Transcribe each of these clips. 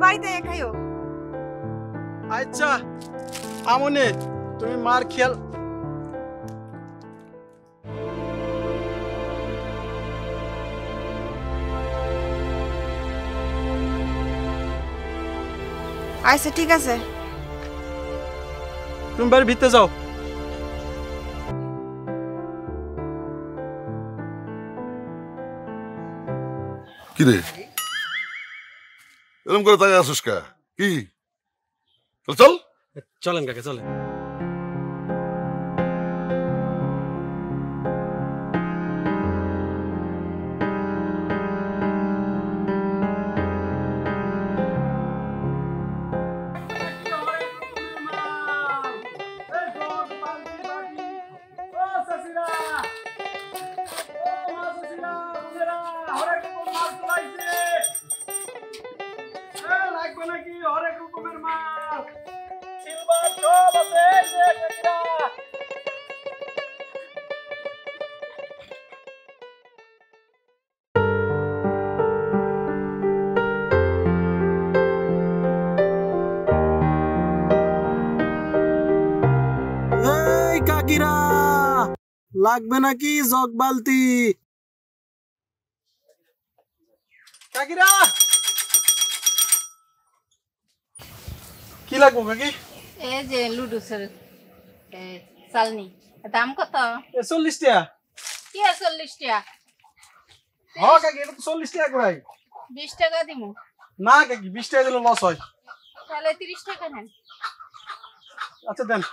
বাড়িতে খাইও। আচ্ছা আমনে তুমি মার খেয়াল আচ্ছা ঠিক আছে। তুমি বাড়ির ভিতরে যাও। কি রে এরকম করে তাই আসুস কা কি চল চলেন কাকে চলেন। এই কাকিরা লাগবে নাকি জগ বালতি? কাকিরা কি লাগবো কাকি? এই যে লুডুসের চালনি দাম কত? 40 টাকা। কি 40 টাকা? হ্যাঁ কাকি এটা তো 40 টাকা করে। 20 টাকা দিমু। না কাকি 20 টাকা দিলে লস হয়। তাহলে 30 টাকা নেন। আচ্ছা দেন।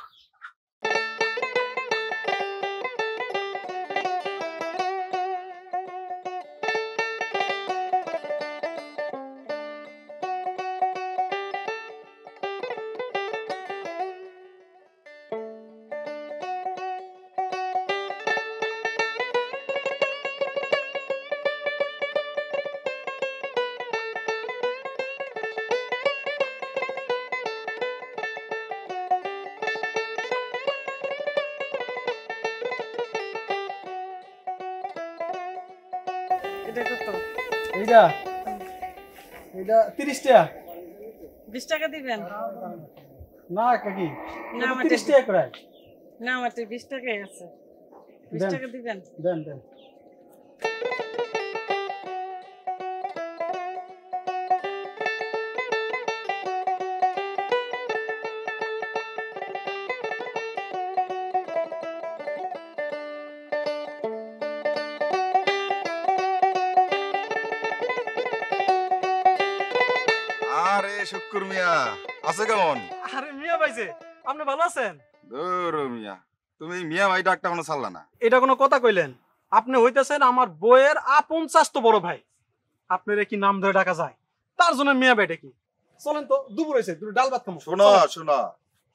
এটা কত? এইটা এইটা 30 টাকা। 20 টাকা দিবেন? না কাকি না, এটা আমার 30 টাকা করে। না আমার 20 টাকাই আছে। 20 দেন। টাকা দিবেন? দেন দেন। আরে শুক্কুর মিয়া আছে কেমন? আরে মিয়া ভাই যে আপনি ভালো আছেন? দূর মিয়া তুমি মিয়া ভাই ডাকটা কোনো ছাড়লা না। এটা কোনো কথা কইলেন? আপনি হইতেছেন আমার বইয়ের আপন চাস্তো বড় ভাই। আপনার কি নাম ধরে ডাকা যায়? তার জন্য মিয়া ভাইটা কি? চলেন তো দুপুর হয়েছে, দুটো ডাল ভাত খাবো। শোনো শোনো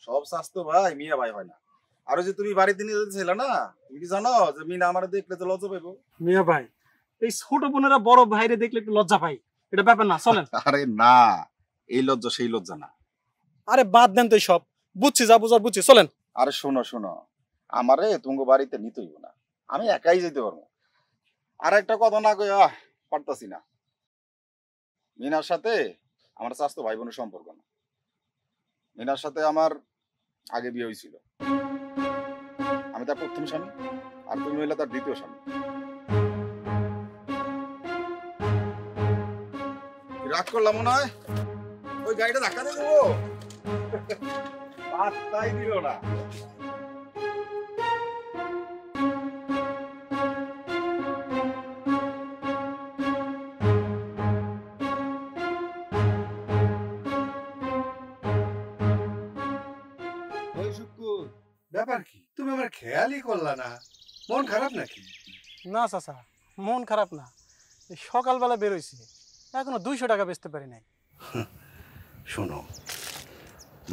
সব স্বাস্থ্য ভাই মিয়া ভাই হয় না। আর যে তুমি বাড়িতে নিয়ে যেতেছিল না, তুমি কি জানো যে মিনা আমার দেখলে তো লজ্জা পাইবো? মিয়া ভাই এই ছোট বোনেরা বড় ভাইরে দেখলে একটু লজ্জা পাই, এটা ব্যাপার না, চলেন। আরে না এই লজ্জা সেই লজ্জা না। আরে বাদ দেন তো সব, বুঝছি যা বুঝার বুঝছি, চলেন। আরে শোনো শোনো আমারে তুঙ্গ বাড়িতে নিতে হইব না, আমি একাই যেতে পারবো। আর একটা কথা না কই পারতাছি না, মিনার সাথে আমার স্বাস্থ্য ভাই বোনের সম্পর্ক না। মিনার সাথে আমার আগে বিয়ে হয়েছিল, আমি তার প্রথম স্বামী আর তুমি হইলে তার দ্বিতীয় স্বামী। রাগ করলাম মনে হয়, ওই গাড়িটা ধাক্কা দিয়ে দেবো। পাত্তাই দিল না। ব্যাপার কি, তুমি আমার খেয়ালই করলা না? মন খারাপ নাকি? না চাচা মন খারাপ না, এই সকালবেলা বেরোইছি, এখনো 200 টাকা বেচতে পারি নাই। শোনো,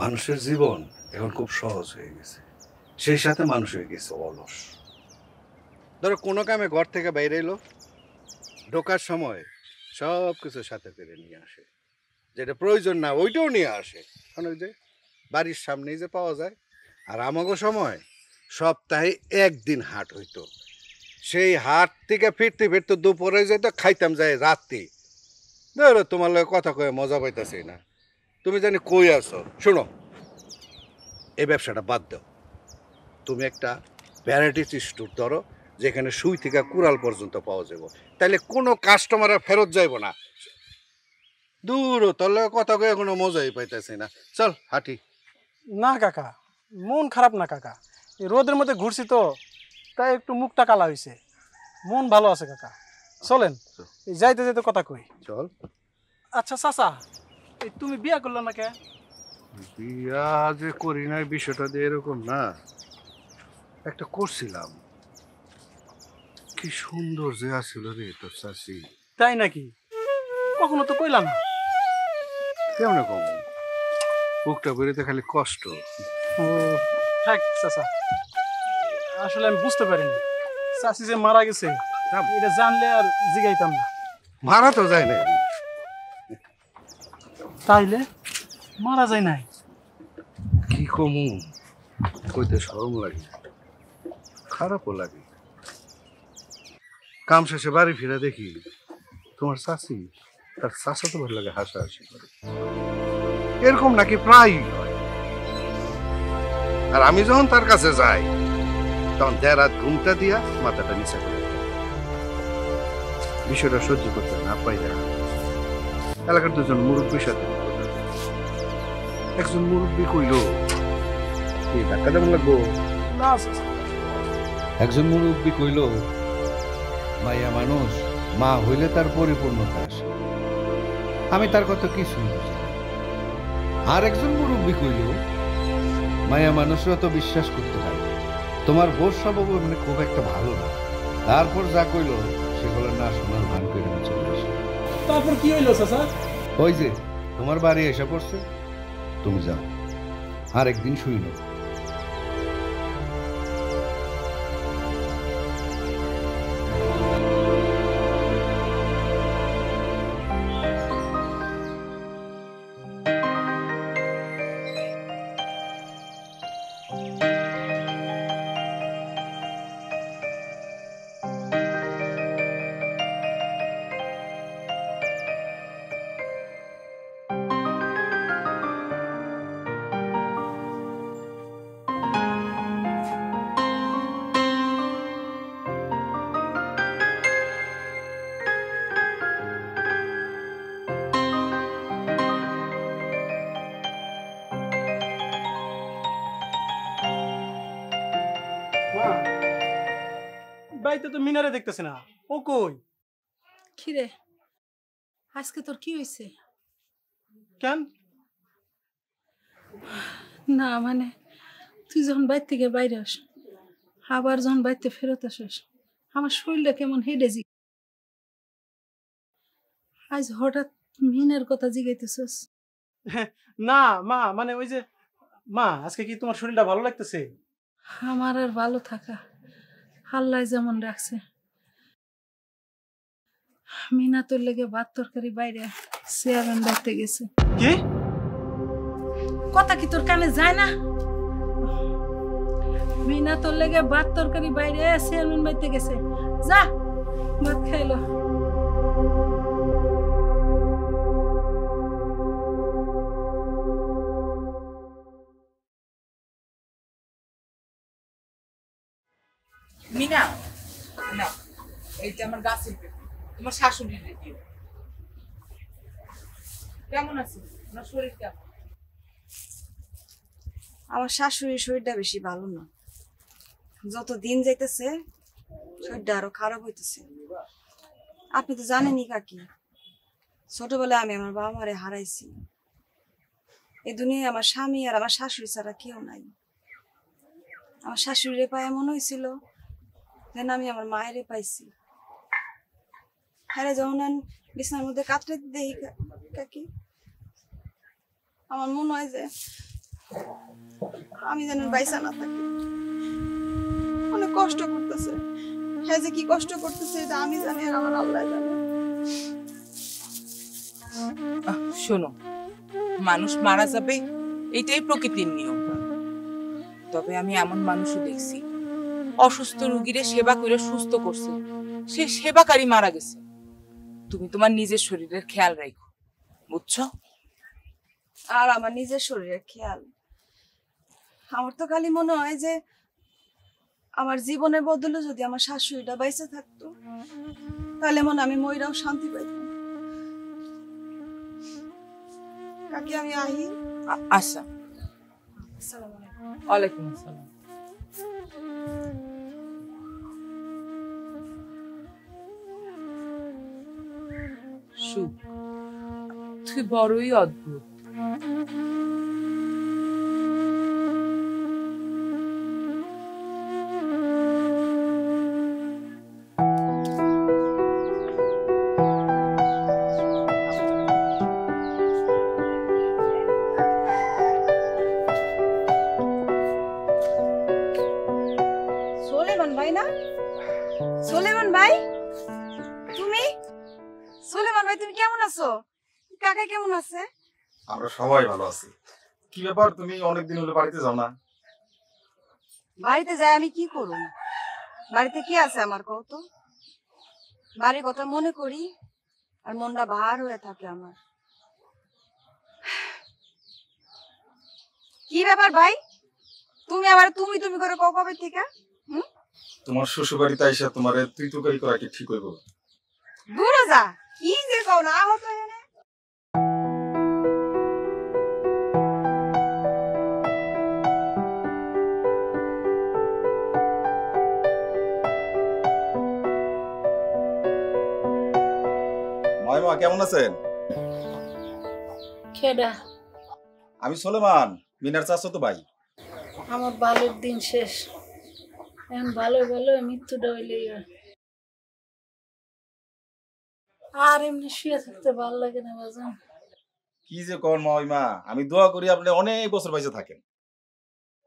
মানুষের জীবন এখন খুব সহজ হয়ে গেছে, সেই সাথে মানুষ হয়ে গেছে অলস। ধরো কোনো কামে ঘর থেকে বাইরে এলো, ঢোকার সময় সব কিছু সাথে করে নিয়ে আসে, যেটা প্রয়োজন না ওইটাও নিয়ে আসে। কারণ ওই যে বাড়ির সামনেই যে পাওয়া যায়। আর আমাগো সময় সপ্তাহে একদিন হাট হইতো, সেই হাট থেকে ফিরতে ফিরতে দুপুরে যেত, খাইতাম যায় রাত্রি। ধরো তোমার লগে কথা কয়ে মজা পাইতেছি না, তুমি জানি কই আছো। শোনো, এই ব্যবসাটা বাদ দাও। তুমি একটা ভ্যারাইটিস স্টোর ধরো, যেখানে সুই থেকে কুড়াল পর্যন্ত পাওয়া যাবে। তাইলে কোনো কাস্টমার ফেরত যাইব না। দূর তাহলে কথা কয়ে কোনো মজাই পাইতেছি না। চল হাঁটি। না কাকা, মন খারাপ না কাকা, এই রোদের মধ্যে ঘুরছি তো, তাই একটু মুখটা কালা হয়েছে। মন ভালো আছে কাকা, চলেন এই যাইতে যাইতে কথা কই। চল। আচ্ছা চাচা, এই তুমি বিয়া করলে না কে? বিয়া যে করি নাই বিষয়টা দিয়ে এরকম না, একটা করছিলাম। কি সুন্দর যে আছিল রে তোর চাষি। তাই নাকি? কখনো তো কইলা না। কেমন কম, বুকটা বেরোতে খালি কষ্ট। ও থাক চাচা, আসলে আমি বুঝতে পারিনি চাচি যে মারা গেছে, এটা জানলে আর জিগাইতাম না। মারা তো যায় না। তাইলে মারা যায় নাই? কি কমু, কইতে শরম লাগে, খারাপও লাগে। কাম শেষে বাড়ি ফিরে দেখি তোমার চাচি তার চাচা তো ভালো লাগে হাসাহাসি করে। এরকম নাকি প্রায়ই হয়। আর আমি যখন তার কাছে যাই তখন দেড় রাত ঘুমটা দিয়া মাথাটা নিচে করে দেয়। বিষয়টা সহ্য করতে না পাইরা এলাকার দুজন মুরব্বীর সাথে একজন মুরব্বী কইল, এই ধাক্কা দেমন লাগবো না চাচা। একজন মুরব্বী কইল, মাইয়া মানুষ মা হইলে তার পরিপূর্ণতা আসে। আমি তার কথা কিছুই বুঝি না। আর একজন মুরব্বী কইল, মায়া মানুষরা তো বিশ্বাস করতে পারে, তোমার বোর স্বভাব মানে খুব একটা ভালো না। তারপর যা কইল সেগুলো না শোনার ভান করে আমি চলে আসি। তারপর কি হইলো চাচা? ওই যে তোমার বাড়ি এসে পড়ছে, তুমি যাও, আর একদিন শুই না। মা, বাড়িতে তো মিনারে দেখতেছি না, ও কই? কিরে আজকে তোর কি হয়েছে? কেন? না মানে তুই যখন বাইর থেকে বাইরে আস, আবার যখন বাড়িতে ফেরত আসিস, আমার শরীরটা কেমন হেডে জি। আজ হঠাৎ মিনের কথা জিগাইতেছস? না মা, মানে ওই যে মা, আজকে কি তোমার শরীরটা ভালো লাগতেছে? আমার আর ভালো থাকা আল্লাহ যেমন রাখছে। মিনা তোর লেগে ভাত তরকারি বাইরে চেয়ারম্যান বাড়তে গেছে। কি কথা কি তোর কানে যায় না? মিনা তোর লেগে ভাত তরকারি বাইরে চেয়ারম্যান বাড়তে গেছে, যা ভাত খাইলো। মিনা না, এইটা আমার গাছের পেঁপে, তোমার শাশুড়ির রেডিও। কেমন আছে তোমার শরীর? কেমন? আমার শাশুড়ির শরীরটা বেশি ভালো না, যত দিন যাইতেছে শরীরটা আরো খারাপ হইতেছে। আপনি তো জানেনই কাকি, ছোটবেলায় আমি আমার বাবা মারে হারাইছি। এই দুনিয়ায় আমার স্বামী আর আমার শাশুড়ি ছাড়া কেউ নাই। আমার শাশুড়িরে পায়ে মনে হয়েছিল যেন আমি আমার মায়েরে পাইছি। হ্যাঁ, যখন বিছানার মধ্যে কাতরে দেখি কাকি, আমার মনে হয় যে আমি যেন বাইসা না থাকি। অনেক কষ্ট করতেছে, হ্যাঁ যে কি কষ্ট করতেছে এটা আমি জানি আর আমার আল্লাহ জানে। শোনো, মানুষ মারা যাবে এটাই প্রকৃতির নিয়ম। তবে আমি এমন মানুষও দেখছি অসুস্থ রোগীরে সেবা করে সুস্থ করছে, সে সেবাকারী মারা গেছে। তুমি তোমার নিজের শরীরের খেয়াল রাখো, বুঝছো? আর আমার নিজের শরীরের খেয়াল। আমার তো খালি মনে হয় যে আমার জীবনের বদলে যদি আমার শাশুড়িটা বাইসে থাকতো তাহলে মনে আমি মইরাও শান্তি পাইতাম। কাকি আমি আহি। আচ্ছা, আসসালামু আলাইকুম। ওয়ালাইকুম আসসালাম। সুখ, তুই বড়ই অদ্ভুত। সোলেমান ভাই না? সোলেমান ভাই, তুমি? সোলেমান ভাই তুমি কেমন আছো? কাকা কেমন আছে? আমরা সবাই ভালো আছি। কি ব্যাপার, তুমি অনেকদিন হলো বাড়িতে যাও না? বাড়িতে যাই আমি কি করব? বাড়িতে কি আছে আমার কও তো? বাড়ির কথা মনে করি আর মনটা ভার হয়ে থাকে আমার। কি ব্যাপার ভাই, তুমি আবার তুমি তুমি করে কও কবে থেকে? তোমার শ্বশুর বাড়িতে আইসা তোমারে তুই তুকারি করা কি ঠিক হইব? দূরে যা, কি যে কও না হতো এনে। মা কেমন আছেন? খেডা আমি সোলেমান, মিনার চাচাতো ভাই। আমার ভালোর দিন শেষ, এখন ভালো ভালো মৃত্যুটা হইলেই হয়। আর এমনি শুয়ে থাকতে ভালো লাগে না বাজান। কি যে কর মা, আমি দোয়া করি আপনি অনেক বছর বাইসে থাকেন।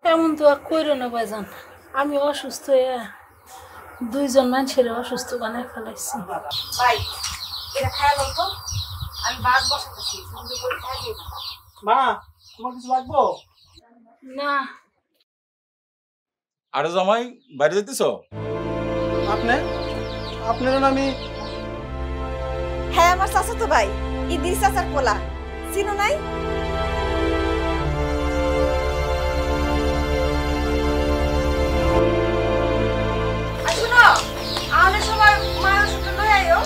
এমন তো আর কইরো না বাজান, আমি অসুস্থ হয়ে দুইজন মানুষের অসুস্থ বানায় ফেলাইছি। ভাই এটা খায়া লতো, আমি বাস বসাতেছি, সুন্দর করে খাইয়ে দিও। মা, তোমার কিছু লাগবো? না, আরে জামাই, বাইরে যেতেছ? আপনি আপনার আমি হ্যাঁ আমার চাচাতো ভাই, ইদ্রিস চাচার পোলা, চিনো নাই? আর শুনো, আমাদের সবার মায়ের ওষুধটা লয়ে আইও।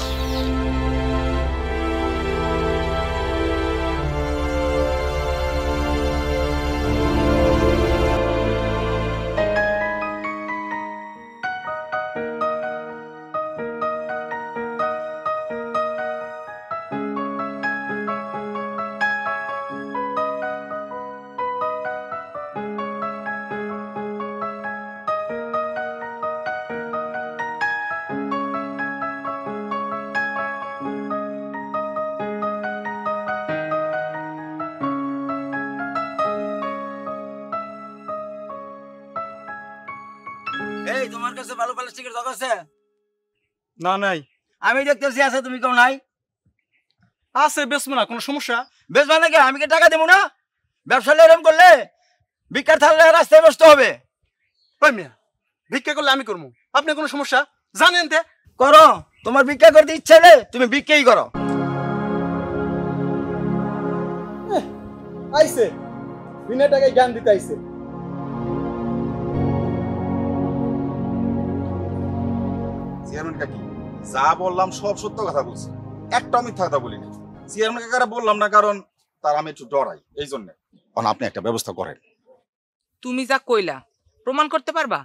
এই তোমার কাছে ভালো প্লাস্টিকের জগ আছে? না নাই আমি দেখতেছি আছে, তুমি কেউ নাই? আছে, বেচবো না, কোনো সমস্যা? বেশ মানে কি, আমি কি টাকা দেবো না? ব্যবসা এরকম করলে ভিক্ষার থাকলে রাস্তায় বসতে হবে। ওই মিয়া, ভিক্ষা করলে আমি করবো, আপনি কোনো সমস্যা? জানেন তে করো, তোমার ভিক্ষা করতে ইচ্ছে হলে তুমি ভিক্ষাই করো। আইছে বিনা টাকায় জ্ঞান দিতে আইছে। চেয়ারম্যান কাকি, যা বললাম সব সত্য কথা বলছি, একটা মিথ্যা কথা বলিনি। চেয়ারম্যান কাকারা বললাম না কারণ তার আমি একটু ডরাই, এই জন্য। আপনি একটা ব্যবস্থা করেন। তুমি যা কইলা প্রমাণ করতে পারবা?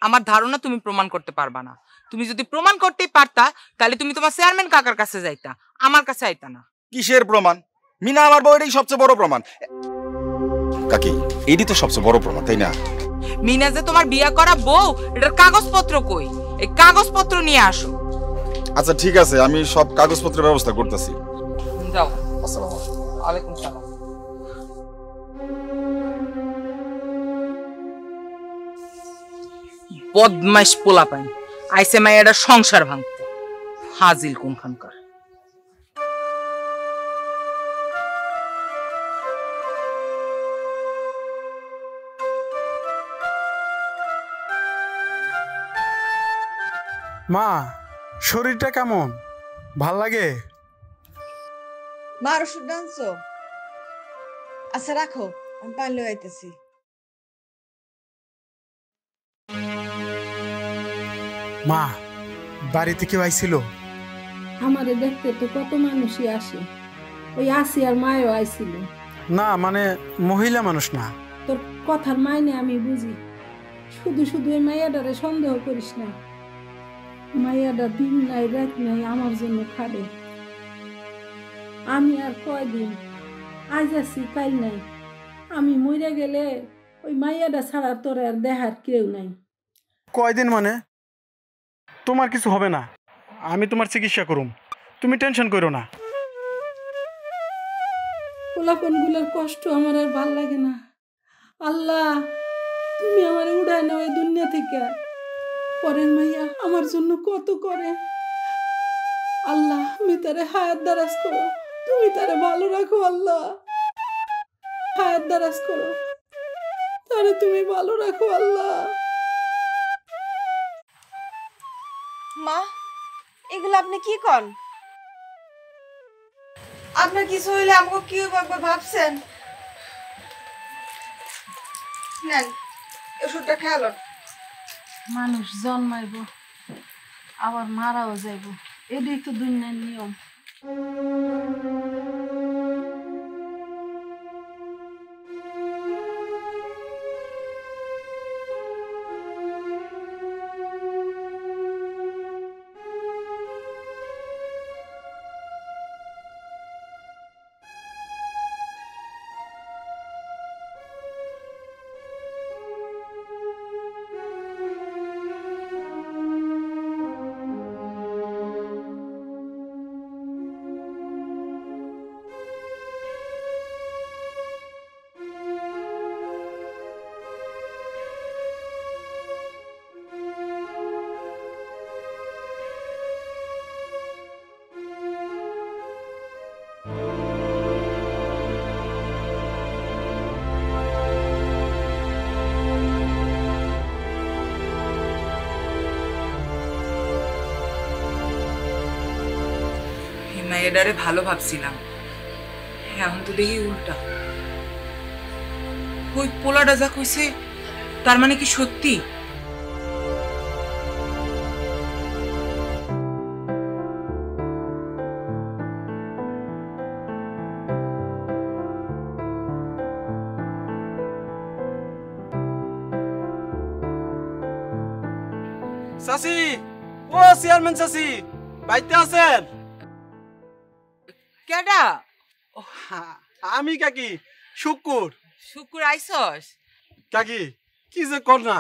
আমার ধারণা তুমি প্রমাণ করতে পারবা না। তুমি যদি প্রমাণ করতেই পারতা তাহলে তুমি তোমার চেয়ারম্যান কাকার কাছে যাইতা, আমার কাছে আইতা না। কিসের প্রমাণ? মিনা আমার বউ, এটাই সবচেয়ে বড় প্রমাণ। কাকি, এটি তো সবচেয়ে বড় প্রমাণ, তাই না? মিনা যে তোমার বিয়ে করা বউ, এটার কাগজপত্র কই? এই কাগজপত্র নিয়ে আসো। আচ্ছা ঠিক আছে, আমি সব কাগজপত্রের ব্যবস্থা করতেছি। যাও। আসসালামু আলাইকুম। ওয়ালাইকুম সালাম। বদমাইশ পোলাপাইন আইসে মাইয়াটা সংসার ভাঙতে, হাজিল কোনখানকার। মা, শরীরটা কেমন? ভাল লাগে? মার ওষুধ আনছো? আচ্ছা রাখো, আমি পানি লয়ে আইতেছি। মা, বাড়িতে কেউ আইছিল? আমারে দেখতে তো কত মানুষই আসে, ওই আসিয়ার মায়ও আইছিল। না মানে মহিলা মানুষ না। তোর কথার মাইনে আমি বুঝি, শুধু শুধু ওই মাইয়াডারে সন্দেহ করিস না। মাইয়াডা দিন নাই রাত নাই আমার জন্য খাবে। আমি আর কয়দিন, আজ আছি কাল নাই। আমি মরে গেলে ওই মাইয়াডা ছাড়া তোর আর দেখার কেউ নাই। কয়দিন মানে? তোমার কিছু হবে না, আমি তোমার চিকিৎসা করুম, তুমি টেনশন করো না। পোলাপনগুলোর কষ্ট আমার আর ভাল লাগে না। আল্লাহ, তুমি আমার উড়ায় নাও এই দুনিয়া থেকে। পরের মাইয়া আমার জন্য কত করে। আল্লাহ, তুমি তারে হায়াত দারাজ করো, তুমি তারে ভালো রাখো। আল্লাহ, হায়াত দারাজ করো, তারে তুমি ভালো রাখো। আল্লাহ। মা, এগুলো আপনি কি কন? আপনার কিছু হইলে আমাকে কি একবার ভাবছেন? নেন, ওষুধটা খেয়াল। মানুষ জন্মাইব আবার মারাও যাইব, এটাই তো দুনিয়ার নিয়ম। মেয়েটারে ভালো ভাবছিলাম, এখন তো দেখি উল্টা। ওই পোলাটা যা কইছে তার মানে কি সত্যি? চাচি, ও চেয়ারম্যান চাচি, বাইতে আছেন? কেডা? আমি কাকি, শুকুর। শুকুর আইসস? কাকি কি যে কর না,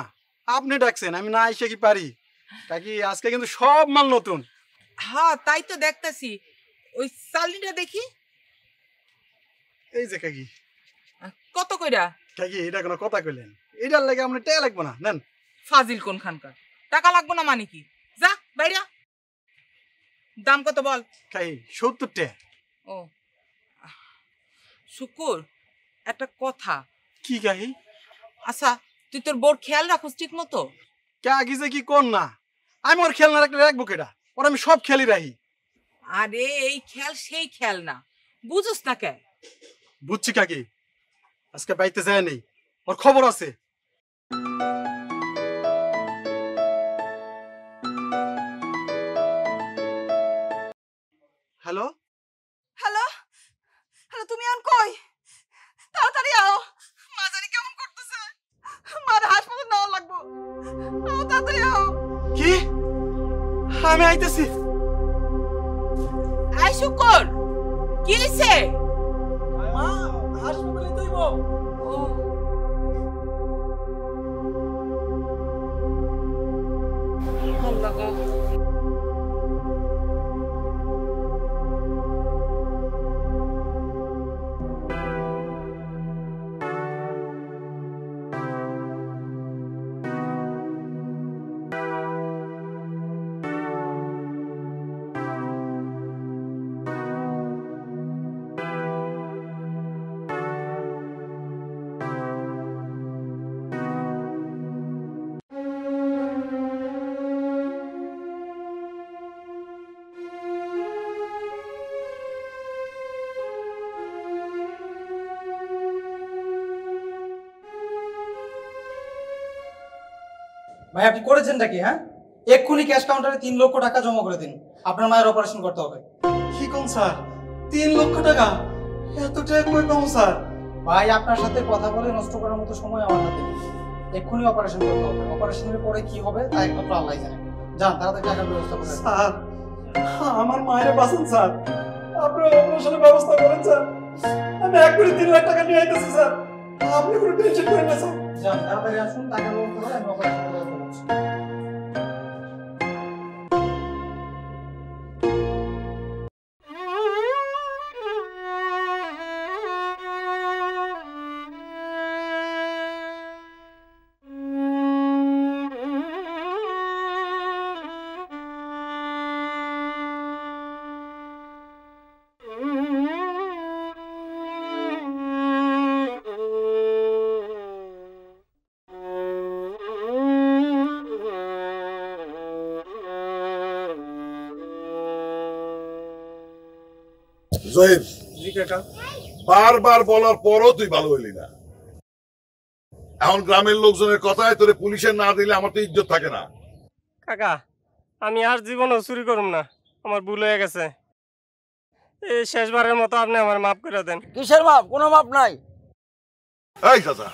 আপনি ডাকছেন, আমি না আইসে কি পারি? কাকি আজকে কিন্তু সব মাল নতুন। হ্যাঁ তাই তো দেখতাছি। ওই চালনিটা দেখি। এই যে কাকি। কত কইরা? কাকি এটা কোনো কথা কইলেন? এটার লাগে আপনি টাকা লাগবো না, নেন। ফাজিল কোন খানকার, টাকা লাগবো না মানে কি? যা বাইরা। দাম কত বল? কাকি 70 টাকা। ও শুকুর, একটা কথা। কি কাকি? আচ্ছা, তুই তোর বোর খেয়াল রাখোস ঠিক মতো? কাকি যে কি কর না, আমি ওর খেয়াল না রাখলে রাখবো কেটা? ওর আমি সব খেয়ালই রাখি। আরে এই খেয়াল সেই খেয়াল না, বুঝোস না কে? বুঝছি কাকি, আজকে বাইতে যায় নেই, ওর খবর আছে। হ্যালো হ্যালো, হ্যালো, তুমি আন কই? তাড়াতাড়ি আও, মা জানি কেমন করতেছে, মার হাসপাতালে নেওয়া লাগবো। আও তাড়াতাড়ি আও। কি? আমি আইতেছি। আই শুকুর, কি হইছে? মা হাসপাতালে তুইব। ও আল্লাহ গো। ভাই আপনি করেছেনটা কি? হ্যাঁ, এক্ষুনি ক্যাশ কাউন্টারে 3 লক্ষ টাকা জমা করে দিন, আপনার মায়ের অপারেশন করতে হবে। কি কোন স্যার, 3 লক্ষ টাকা? এত টাকা কই পাবো স্যার? ভাই আপনার সাথে কথা বলে নষ্ট করার মতো সময় আমার হাতে নেই। এক্ষুনি অপারেশন করতে হবে, অপারেশনের পরে কি হবে তা একমাত্র আল্লাহ জানে। যান তাড়াতাড়ি টাকার ব্যবস্থা করেন। স্যার আমার মায়ের বাঁচান স্যার, আপনারা অপারেশনের ব্যবস্থা করেন স্যার। আমি এক্ষুনি 3 লাখ টাকা নিয়ে আইতেছি স্যার, আপনি কোনো টেনশন করেন না স্যার। যান তাড়াতাড়ি আসুন, টাকার ব্যবস্থা করে আমি অপারেশনের ব্যবস্থা করছি। জহির, জি কাকা। বারবার বলার পরও তুই ভালো হইলি না। এখন গ্রামের লোকজনের কথায় তোরে পুলিশে না দিলে আমার তো ইজ্জত থাকে না। কাকা আমি আর জীবনও চুরি করুম না, আমার ভুল হয়ে গেছে। এই শেষবারের মতো আপনি আমার মাফ করে দেন। কিসের মাপ? কোনো মাপ নাই। এই চাচা,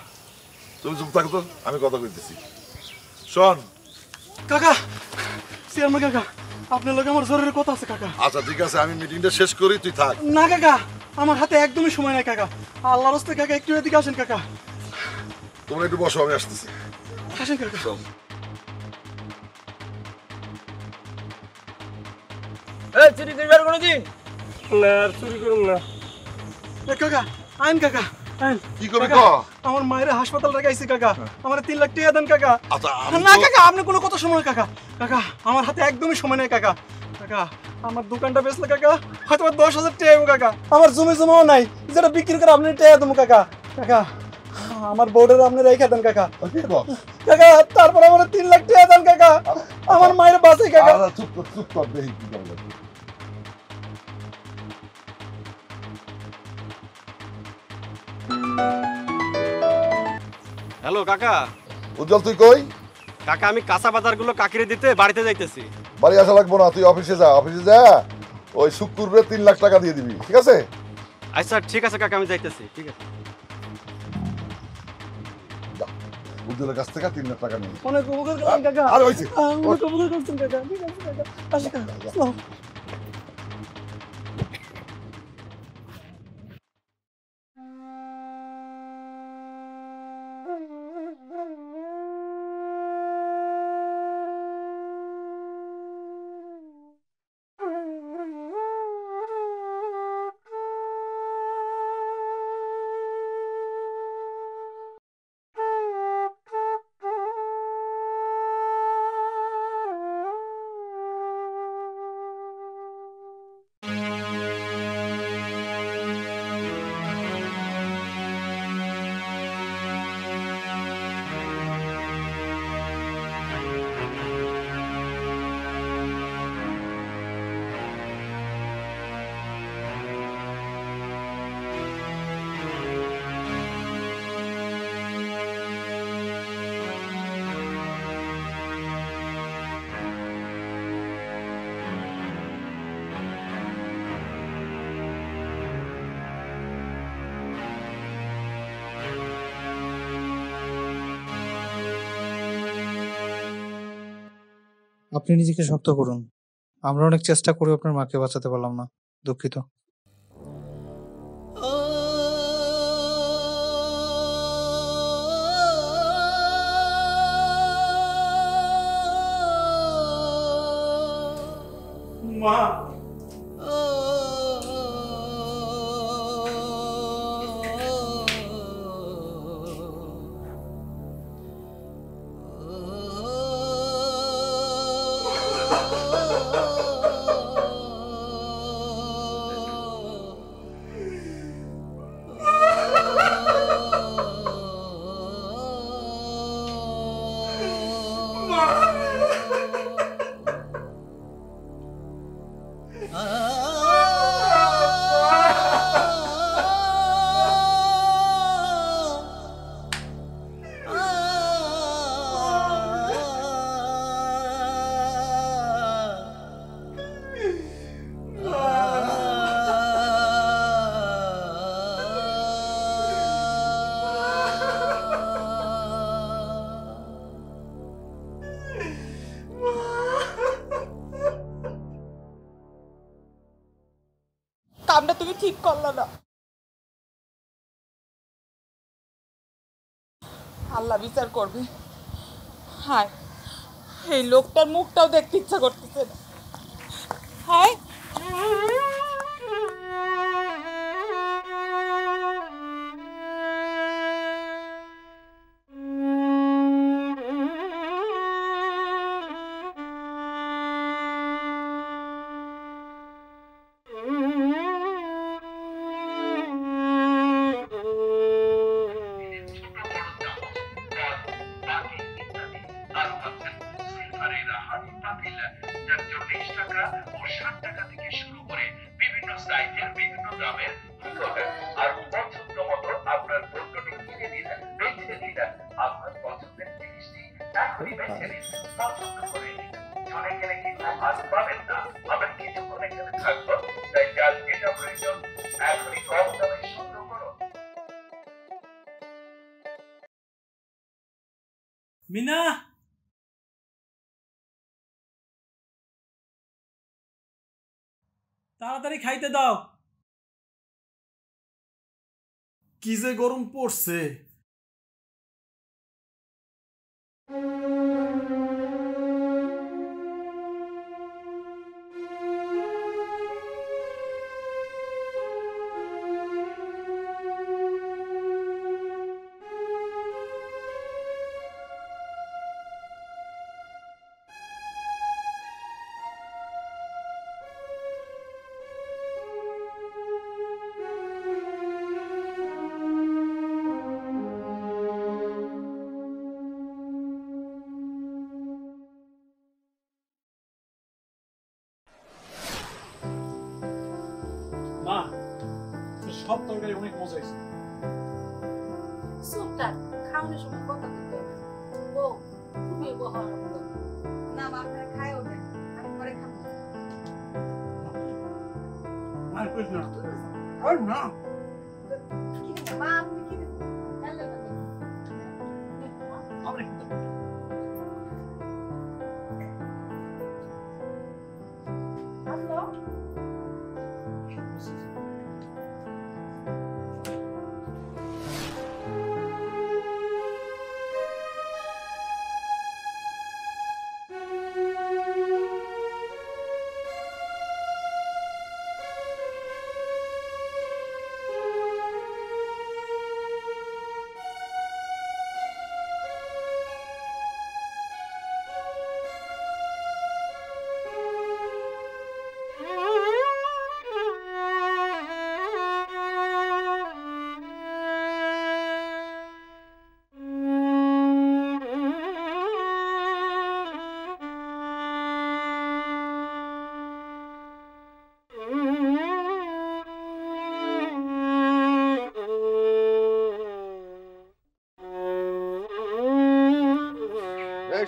তুমি চুপ থাকো তো, আমি কথা কইতেছি। শোন কাকা, চেয়ারম্যান কাকা, আপনার লগে আমার জরুরি কথা আছে কাকা। আচ্ছা ঠিক আছে, আমি মিটিংটা শেষ করি, তুই থাক। না কাকা, আমার হাতে একদমই সময় নাই কাকা, আল্লাহর রাস্তায় কাকা একটু এদিকে আসেন কাকা। তোমরা একটু বসো, আমি আসতেছি। আসেন কাকা। এই চুরি করবার কোনোদিন? না আর চুরি করুম না। কাকা আইন, কাকা আইন। কি করবি? আমার মায়ের হাসপাতাল রাখাইছি কাকা, আমার 3 লাখ টাকা দেন কাকা। আচ্ছা না কাকা, আপনি কোনো কথা শুনুন না কাকা। কাকা আমার হাতে একদমই সময় নেই কাকা। কাকা আমার দোকানটা বেচলে কাকা হয়তো 10,000 টাকা দেবো কাকা। আমার জমি জমাও নাই যেটা বিক্রি করে আপনি টাকা দেবো কাকা। কাকা আমার বোর্ডের আপনি রেখে দেন কাকা। কাকা তারপর আমার 3 লাখ টাকা দেন কাকা, আমার মায়ের বাঁচাই কাকা। চুপ কর, চুপ কর, দেখি কি করবে। হ্যালো কাকা। উজ্জ্বল তুই কই? কাকা আমি কাঁচা বাজারগুলো কাকিরে দিতে বাড়িতে যাইতেছি। বাড়ি আসা লাগবো না, তুই অফিসে যা, অফিসে যা ওই শুক্রবারে 3 লাখ টাকা দিয়ে দিবি, ঠিক আছে? আচ্ছা ঠিক আছে কাকা, আমি যাইতেছি। ঠিক আছে। উজ্জ্বলের কাছ থেকে 3 লাখ টাকা নিয়ে অনেক উপকার করলেন কাকা। আর হইছে, অনেক উপকার করছেন কাকা। ঠিক আছে কাকা, আসি কাকা। আসসালাম। আপনি নিজেকে শক্ত করুন, আমরা অনেক চেষ্টা করে আপনার মাকে বাঁচাতে পারলাম না, দুঃখিত। মা কামটা তুমি ঠিক করলো না। আল্লাহ বিচার করবে। হায়, এই লোকটার মুখটাও দেখতে ইচ্ছা করতেছে না। হায়, মিনা, তাড়াতাড়ি খাইতে দাও। কি যে গরম পড়ছে। মা, সব তরকারি অনেক মজা হয়েছে। সুলতান খাওয়ানোর সময় কথা বলতে ও তুমি বহার না মা, আপনারা খায় ওঠেন, আমি পরে খাবো। আর কইস না, আর না। কি দিবেন মা, আপনি কি দিবেন? আপনি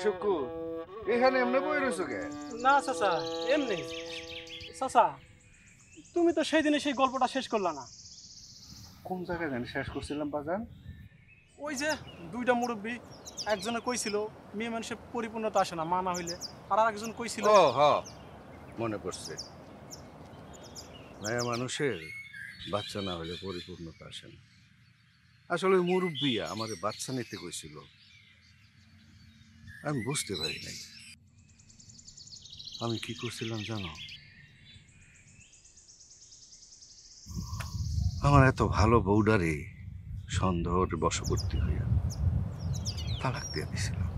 শুক্কুর, এখানে এমনি বই রয়েছো কে? না চাচা, এমনি। চাচা, তুমি তো সেই দিনে সেই গল্পটা শেষ করলা না। কোন জায়গায় জানি শেষ করছিলাম বাজান? ওই যে দুইটা মুরব্বী, একজনে কইছিল মেয়ে মানুষের পরিপূর্ণতা আসে না মা না হইলে, আর আরেকজন কইছিল ও হ, মনে পড়ছে। মেয়ে মানুষের বাচ্চা না হলে পরিপূর্ণতা আসে না। আসলে ওই মুরব্বী আমার বাচ্চা নিতে কইছিল, আমি বুঝতে পারি নাই। আমি কি করছিলাম জানো? আমার এত ভালো বউডারে সন্দেহের বশবর্তী হইয়া তালাক দিয়ে দিছিলাম।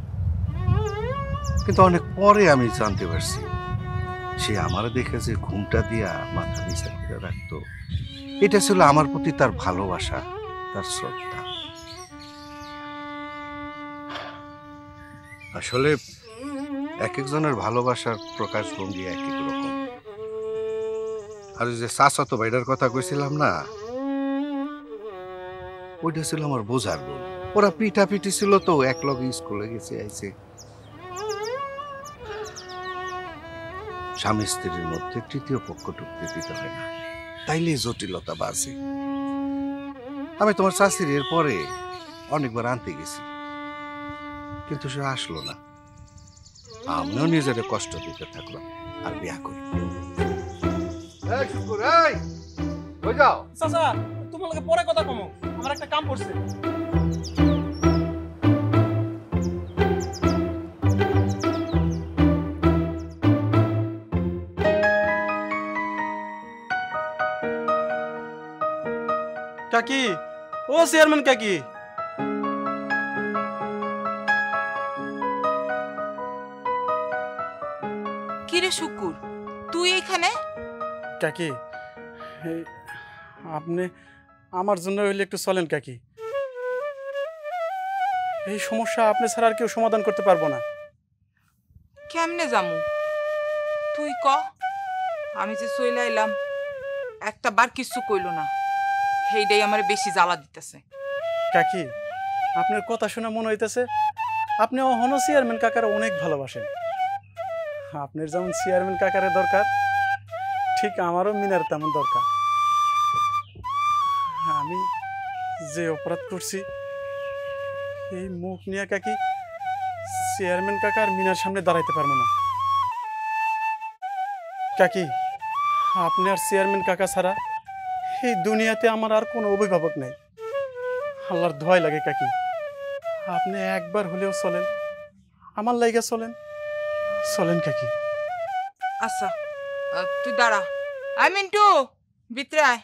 কিন্তু অনেক পরে আমি জানতে পারছি সে আমার দেখে যে ঘুমটা দিয়া মাথা নিচে করে রাখতো, এটা ছিল আমার প্রতি তার ভালোবাসা, তার শ্রদ্ধা। আসলে এক একজনের ভালোবাসার প্রকাশভঙ্গি এক এক রকম। আর যে চাচাতো ভাইটার কথা কইছিলাম না, ওইটা ছিল আমার বোঝার বোন। ওরা পিটাপিটি ছিল তো, এক লগে স্কুলে গেছে আইছে। স্বামী স্ত্রীর মধ্যে তৃতীয় পক্ষ ঢুকতে দিতে হয় না, তাইলে জটিলতা বাড়ছে। আমি তোমার শাশুড়ি এর পরে অনেকবার আনতে গেছি, কিন্তু সে আসলো না। আমিও নিজের কষ্ট দিতে থাকলাম আর বিয়া করি। কই যাও? চাচা তোমার লগে পরে কথা কমো, আমার একটা কাম পড়ছে। কাকি, ও চেয়ারম্যান কাকি। কিরে শুকুর, তুই এখানে? কাকি, আপনি আমার জন্য হইলে একটু চলেন কাকি। এই সমস্যা আপনি ছাড়া আর কেউ সমাধান করতে পারবো না। কেমনে যামু তুই ক? আমি যে চইলা এলাম একটা বার কিছু কইল না, সেইটাই আমার বেশি জ্বালা দিতেছে। কাকি, আপনার কথা শুনে মনে হইতেছে আপনি অহনো চেয়ারম্যান কাকার অনেক ভালোবাসেন। আপনার যেমন চেয়ারম্যান কাকারের দরকার, ঠিক আমারও মিনার তেমন দরকার। আমি যে অপরাধ করছি, এই মুখ নিয়ে কাকি চেয়ারম্যান কাকা আর মিনার সামনে দাঁড়াইতে পারবো না। কাকি, আপনি আর চেয়ারম্যান কাকা ছাড়া এই দুনিয়াতে আমার আর কোনো অভিভাবক নেই। আল্লাহর দোয়াই লাগে কাকি, আপনি একবার হলেও চলেন, আমার লাইগা চলেন, চলেন কাকি। আচ্ছা তুই দাঁড়া। আই মিন্টু, ভিতরে আয়।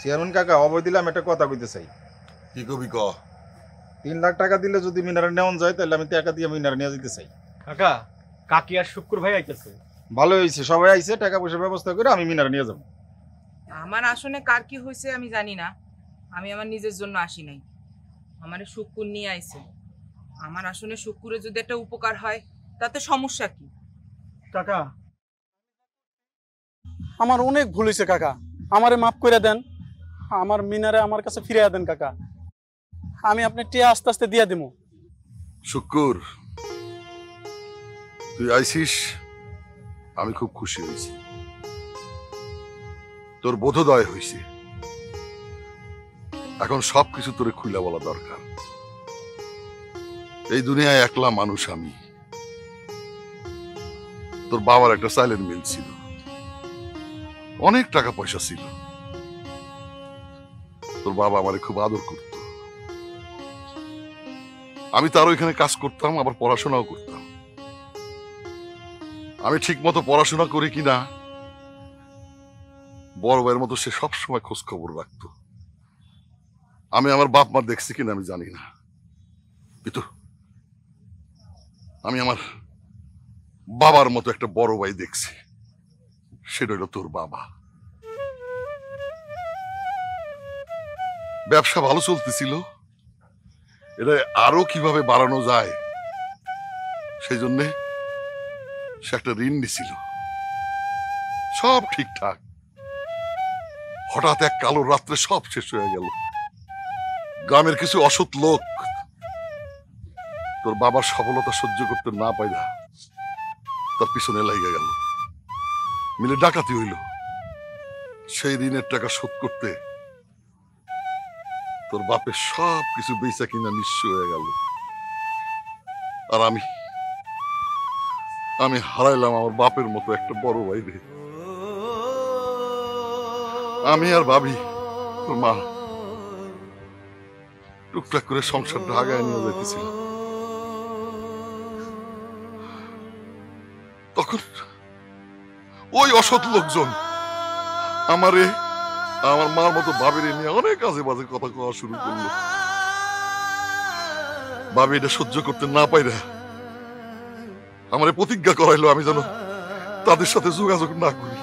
চেয়ারম্যান কাকা, অবৈ দিলে আমি একটা কথা কইতে চাই। কি কবি ক? 3 লাখ টাকা দিলে যদি মিনারে নেওয়া যায়, তাহলে আমি টাকা দিয়ে মিনারে নিয়ে যেতে চাই। কাকা, কাকি আর শুক্র ভাই আইতেছে। ভালো হয়েছে, সবাই আইছে, টাকা পয়সার ব্যবস্থা করে আমি মিনারে নিয়ে যাবো। আমার আসনে কার কি হয়েছে আমি জানি না, আমি আমার নিজের জন্য আসি নাই, আমার শুক্কুর নিয়ে আইছে। আমার আসনে শুক্কুরে যদি একটা উপকার হয় তাতে সমস্যা কি? কাকা, আমার অনেক ভুল হয়েছে কাকা, আমারে মাফ করে দেন, আমার মিনারে আমার কাছে ফিরিয়ে দেন কাকা। আমি আপনি টিয়া আস্তে আস্তে দিয়ে দিব। শুক্কুর, তুই আইসিস, আমি খুব খুশি হয়েছি। তোর বোধোদয় হয়েছে, এখন সবকিছু তোরে খুইলা বলা দরকার। এই দুনিয়ায় একলা মানুষ আমি। তোর বাবার একটা সাইলেন্ট মিল ছিল, অনেক টাকা পয়সা ছিল। তোর বাবা আমারে খুব আদর করত, আমি তার ওইখানে কাজ করতাম, আবার পড়াশোনাও করতাম। আমি ঠিক মতো পড়াশোনা করি কিনা বড় ভাইয়ের মতো সে সবসময় খোঁজ খবর রাখতো। আমি আমার বাপ মা দেখছি কিনা আমি জানি না, কিন্তু আমি আমার বাবার মতো একটা বড় ভাই দেখছি, সেটা হলো তোর বাবা। ব্যবসা ভালো চলতেছিল, এটা আরো কিভাবে বাড়ানো যায় সেই জন্যে সে একটা ঋণ নিছিল। সব ঠিকঠাক, হঠাৎ এক কালো রাত্রে সব শেষ হয়ে গেল। গ্রামের কিছু অসৎ লোক তোর বাবার সফলতা সহ্য করতে না পাইরা তার পিছনে লাগিয়ে গেল, মিলে ডাকাতি হইল। সেই ঋণের টাকা শোধ করতে তোর বাপের সব কিছু বেচা কিনা নিঃস্ব হয়ে গেল। আর আমি হারাইলাম আমার বাপের মতো একটা বড় ভাই রে। আমি আর ভাবি তোর মা টুকটাক করে সংসারটা আগায় নিয়ে যেতেছিল। তখন ওই অসৎ লোকজন আমারে আমার মার মতো ভাবির নিয়ে অনেক আজে বাজে কথা কওয়া শুরু করলো। ভাবি এটা সহ্য করতে না পাইরা আমারে প্রতিজ্ঞা করাইলো আমি যেন তাদের সাথে যোগাযোগ না করি।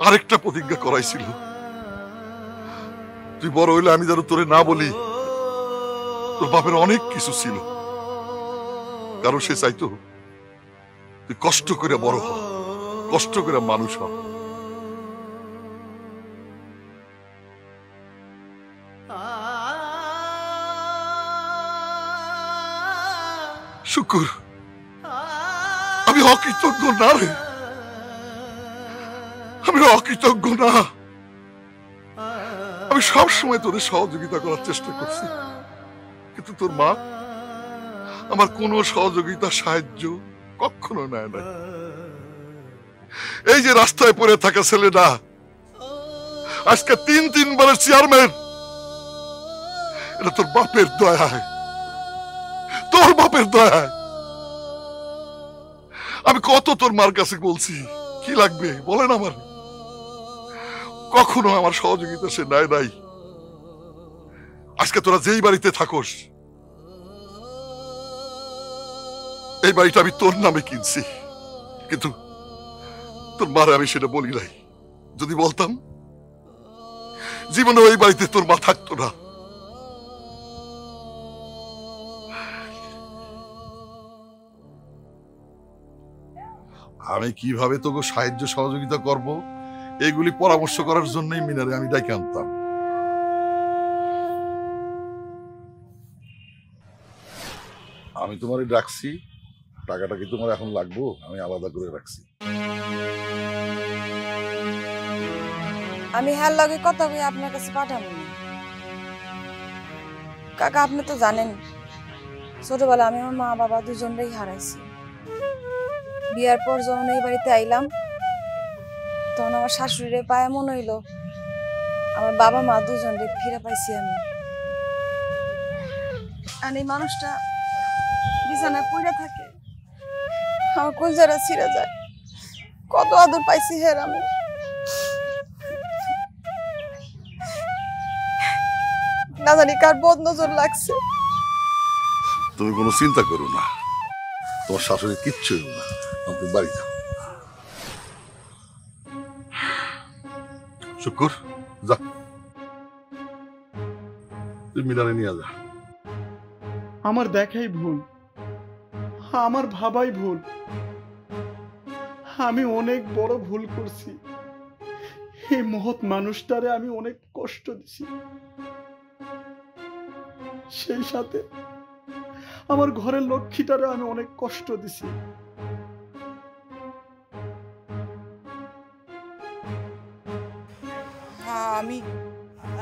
আরেকটা প্রতিজ্ঞা করাইছিল, তুই বড় হইলে আমি যেন তোরে না বলি তোর বাপের অনেক কিছু ছিল, কারণ সে চাইতো তুই কষ্ট করে বড় হ, কষ্ট করে মানুষ হ। শুকুর, আমি অকৃতজ্ঞ না রে, আমি অকৃতজ্ঞ না। আমি সব সময় তোদের সহযোগিতা করার চেষ্টা করছি, কিন্তু তোর মা আমার কোনো সহযোগিতা সাহায্য কখনো নেয় না। এই যে রাস্তায় পড়ে থাকা ছেলেটা আজকে 3 চেয়ারম্যান, এটা তোর বাপের দয়ায়, তোর বাপের দয়ায়। আমি কত তোর মার কাছে বলছি কি লাগবে বলেন আমার, কখনো আমার সহযোগিতা সে নেয় নাই। আজকে তোরা যেই বাড়িতে থাকোস, এই বাড়িটা আমি তোর নামে কিনছি, কিন্তু তোর মারে আমি সেটা বলি নাই। যদি বলতাম, জীবনে ওই বাড়িতে তোর মা থাকতো না। আমি কিভাবে তোকে সাহায্য সহযোগিতা করব এগুলি পরামর্শ করার জন্যই মিনারে আমি ডাইকে আনতাম। আমি তোমারে ডাকছি, টাকাটা কি তোমার এখন লাগবো? আমি আলাদা করে রাখছি। আমি হ্যার লগে কথা কই আপনার কাছে পাঠাবো না কাকা। আপনি তো জানেন ছোটবেলা আমি আমার মা বাবা দুজনকেই হারাইছি। বিয়ার পর যখন এই বাড়িতে আইলাম তখন আমার শাশুড়িরে পায়ে মনে হইলো আমার বাবা মা দুজনকে ফিরে পাইছি আমি। আর এই মানুষটা বিছানায় পড়ে থাকে, আমার কলজারা ছিঁড়ে যায়। কত আদর পাইছি হের আমি। না জানি কার বদ নজর লাগছে। তুমি কোনো চিন্তা করো না, তোমার শাশুড়ি কিচ্ছু না। আপনি বাড়ি যাও। শুকুর, যা তুই মিনারে নিয়ে যা। আমার দেখাই ভুল, আমার ভাবাই ভুল। আমি অনেক বড় ভুল করছি। এই মহৎ মানুষটারে আমি অনেক কষ্ট দিছি, সেই সাথে আমার ঘরের লক্ষ্মীটারে আমি অনেক কষ্ট দিছি। আমি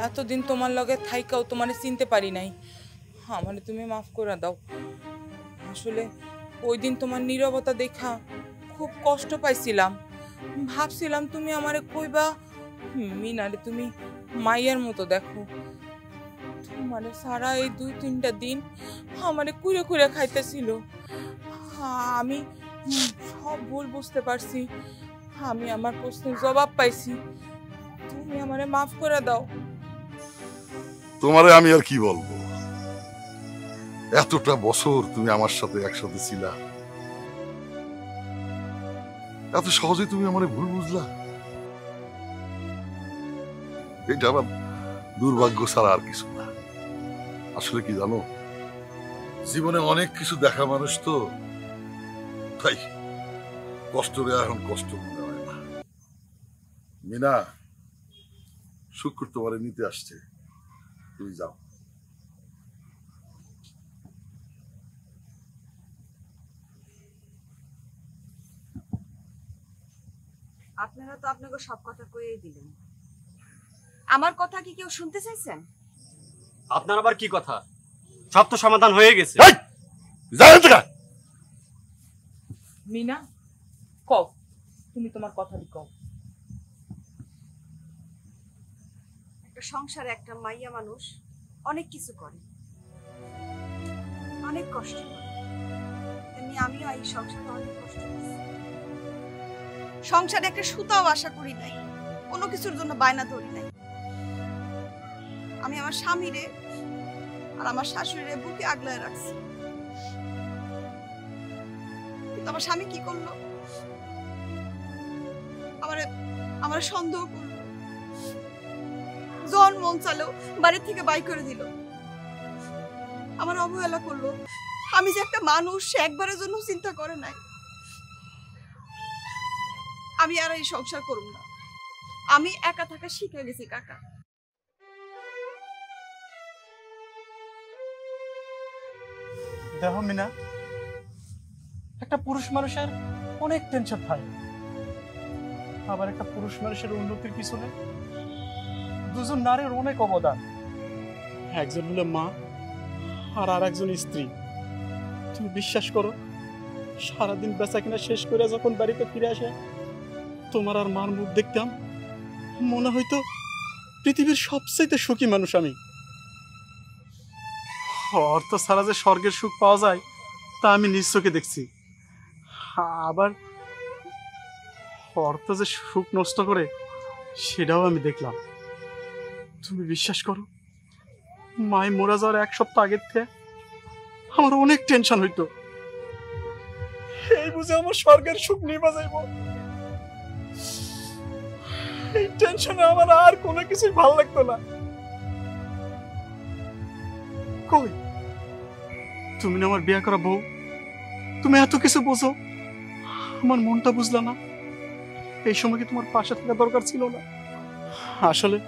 এতদিন তোমার লগে থাইকাও তোমার চিনতে পারি নাই, আমার তুমি মাফ করে দাও। আসলে ওই দিন তোমার নীরবতা দেখা খুব কষ্ট পাইছিলাম। ভাবছিলাম তুমি আমারে কইবা মিনারে তুমি মাইয়ার মতো দেখো। তোমারে সারা এই 2-3টা দিন আমারে কুড়ে কুড়ে খাইতেছিল। আমি সব ভুল বুঝতে পারছি, আমি আমার প্রশ্নের জবাব পাইছি। তুমি আমারে মাফ করে দাও। তোমারে আমি আর কি বলবো, এতটা বছর তুমি আমার সাথে একসাথে ছিলা, এত সহজে তুমি আমার ভুল বুঝলা? এটা আমার দুর্ভাগ্য ছাড়া আর কিছু না। আসলে কি জানো, জীবনে অনেক কিছু দেখা মানুষ তো, তাই কষ্ট রে এখন কষ্ট মনে হয় না। মিনা, শুক্র তোমারে নিতে আসছে, তুমি যাও। আপনারা তো আপনাকে সব কথা কইই দিলেন, আমার কথা কি কেউ শুনতে চাইছেন? আপনার আবার কি কথা? সব তো সমাধান হয়ে গেছে। মিনা, কও, তুমি তোমার কথা কও। একটা সংসারে একটা মাইয়া মানুষ অনেক কিছু করে, অনেক কষ্ট করে। তেমনি আমিও এই সংসারে অনেক কষ্ট করছি। সংসারে একটা সুতাও আশা করি নাই, কোনো কিছুর জন্য বায়না ধরি নাই। আমি আমার স্বামীরে আর আমার শাশুড়িরে বুকে আগলায় রাখছি, কিন্তু আমার স্বামী কি করলো? আমার সন্দেহ করলো, যখন মন চালো বাড়ি থেকে বাই করে দিল, আমার অবহেলা করলো। আমি যে একটা মানুষ, সে একবারের জন্য চিন্তা করে নাই। আমি আর এই সংসার করব না, আমি একা থাকা শিখে গেছি কাকা। দেখো মিনা, একটা পুরুষ মানুষের অনেক টেনশন থাকে, আবার একটা পুরুষ মানুষের উন্নতির পিছনে দুজন নারীর অনেক অবদান। একজন হলো মা আর একজন স্ত্রী। তুমি বিশ্বাস করো, সারাদিন বেচা কিনা শেষ করে যখন বাড়িতে ফিরে আসে তোমার আর মার মুখ দেখতাম, মনে হইতো পৃথিবীর সবচেয়ে সুখী মানুষ আমি। অর্থ ছাড়া যে স্বর্গের সুখ পাওয়া যায় তা আমি নিজ চোখে দেখছি। আবার অর্থ যে সুখ নষ্ট করে সেটাও আমি দেখলাম। তুমি বিশ্বাস করো, মায় মরে যাওয়ার 1 সপ্তাহ আগের থেকে আমার অনেক টেনশন হইতো, এই বুঝে আমার স্বর্গের সুখ নিভা যাইব। এই টেনশনে আমার আর কোনো কিছুই ভালো লাগতো না। কই তুমি না আমার বিয়ে করা বউ, তুমি এত কিছু বোঝো, আমার মনটা বুঝলা না? এই সময় কি তোমার পাশে থাকা দরকার ছিল না? আসলে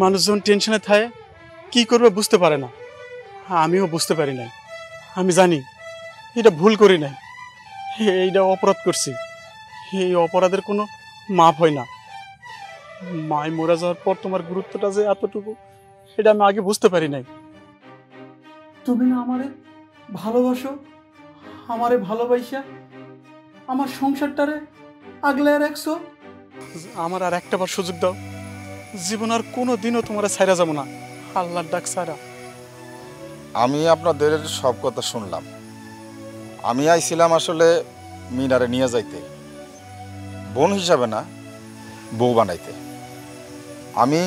মানুষ যখন টেনশনে থাকে কি করবে বুঝতে পারে না। আমিও বুঝতে পারি নাই। আমি জানি এটা ভুল করি নাই, এইটা অপরাধ করছি। এই অপরাধের কোনো মাপ হয় না। মায় মরে যাওয়ার পর তোমার গুরুত্বটা যে এতটুকু সেটা আমি আগে বুঝতে পারি নাই। তুমি না আমারে ভালোবাসো, আমারে ভালোবাসা আমার সংসারটারে আগলে রাখছো। আমার আর একটা বার সুযোগ দাও, জীবন আর কোনো দিনও তোমার ছাইরা যাবো না, আল্লাহর ডাক ছাড়া। আমি আপনাদের সব কথা শুনলাম। আমি আইছিলাম আসলে মিনারে নিয়ে যাইতে, বোন হিসাবে না, বউ বানাইতে। আমি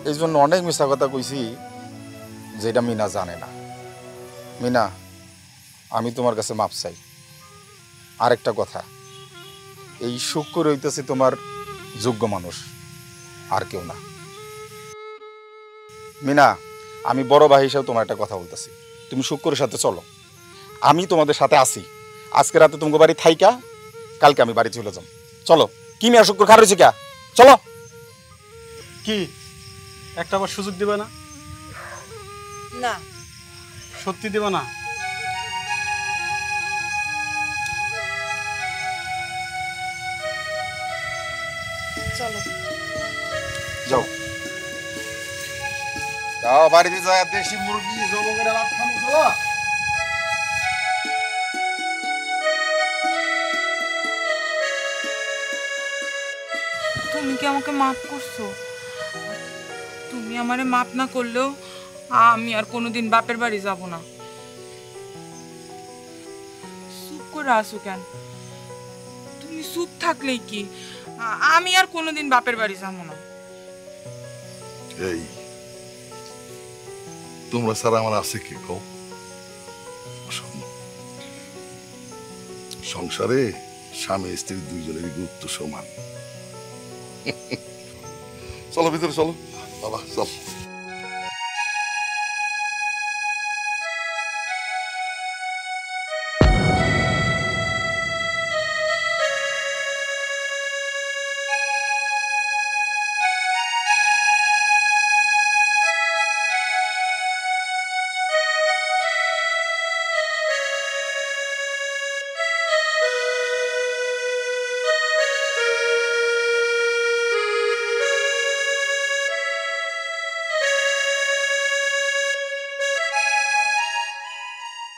এই জন্য অনেক মিথ্যা কথা কইছি যেটা মিনা জানে না। মিনা, আমি তোমার কাছে মাপ চাই। আরেকটা কথা, এই শুক্র হইতেছে তোমার যোগ্য মানুষ, আর কেউ না। মিনা, আমি বড় ভাই হিসাবে তোমার একটা কথা বলতেছি, তুমি শুক্রের সাথে চলো। আমি তোমাদের সাথে আছি। আজকে রাতে তোমাকে বাড়ি থাইকা কালকে আমি বাড়ি চলে যাব। চলো। কি মিয়া শুক্র খারাপ হয়েছে কে? চলো। কি একটা বার সুযোগ দিবে না? না। সত্যি দিবে না? চলো যাও যাও, বাড়িতে যায় দেশি মুরগি জবো করে ভাত খাবো। চলো। তুমি কি আমাকে মাফ করছো? তুমি আমারে মাফ না করলেও আমি আর কোনোদিন বাপের বাড়ি যাব না। চুপ করে আসো কেন? তুমি চুপ থাকলেই কি আমি আর কোনোদিন বাপের বাড়ি যাব না। এই তোমরা ছাড়া আমার আছে কি কও? সংসারে স্বামী স্ত্রী দুইজনেরই গুরুত্ব সমান। চলো ভিতরে চলো বাবা, চল।